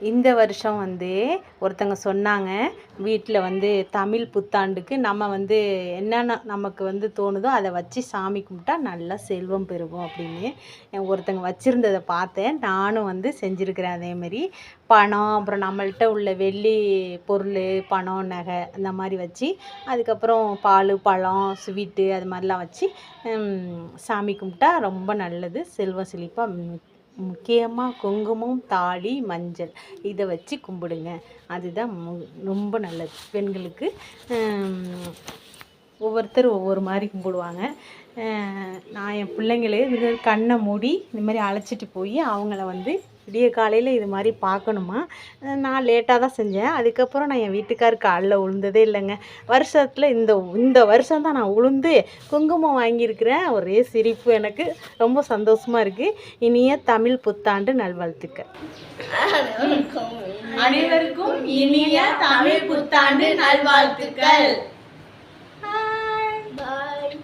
இந்த வருஷம் வந்து ஒருத்தங்க சொன்னாங்க, வீட்டில் வந்து தமிழ் புத்தாண்டுக்கு நம்ம வந்து என்னென்ன நமக்கு வந்து தோணுதோ அதை வச்சு சாமி கும்பிட்டா நல்லா செல்வம் பெருகும் அப்படின்னு ஒருத்தங்க வச்சுருந்ததை பார்த்தேன். நானும் வந்து செஞ்சுருக்கிறேன். அதேமாரி பணம், அப்புறம் நம்மள்கிட்ட உள்ள வெள்ளி பொருள், பணம், நகை அந்த மாதிரி வச்சு, அதுக்கப்புறம் பால், பழம், ஸ்வீட்டு அது மாதிரிலாம் வச்சு சாமி கும்பிட்டா ரொம்ப நல்லது, செல்வம் செழிப்பாக. முக்கியமாக குங்குமம், தாலி, மஞ்சள் இதை வச்சு கும்பிடுங்க. அதுதான் ரொம்ப நல்லது பெண்களுக்கு. ஒவ்வொருத்தர் ஒவ்வொரு மாதிரி கும்பிடுவாங்க. நான் என் பிள்ளைங்களே இது கண்ணை மூடி இந்த மாதிரி அழைச்சிட்டு போய் அவங்கள வந்து விடிய காலையில் இது மாதிரி பார்க்கணுமா. நான் லேட்டாக தான் செஞ்சேன். அதுக்கப்புறம் நான் என் வீட்டுக்கார் காலில் விழுந்ததே இல்லைங்க. வருஷத்தில் இந்த வருஷம் தான் நான் விழுந்து குங்குமம் வாங்கியிருக்கிறேன். ஒரே சிரிப்பு, எனக்கு ரொம்ப சந்தோஷமாக இருக்குது. இனிய தமிழ் புத்தாண்டு நல்வாழ்த்துக்கள். அனைவருக்கும் இனிய தமிழ் புத்தாண்டு நல்வாழ்த்துக்கள். பாய்.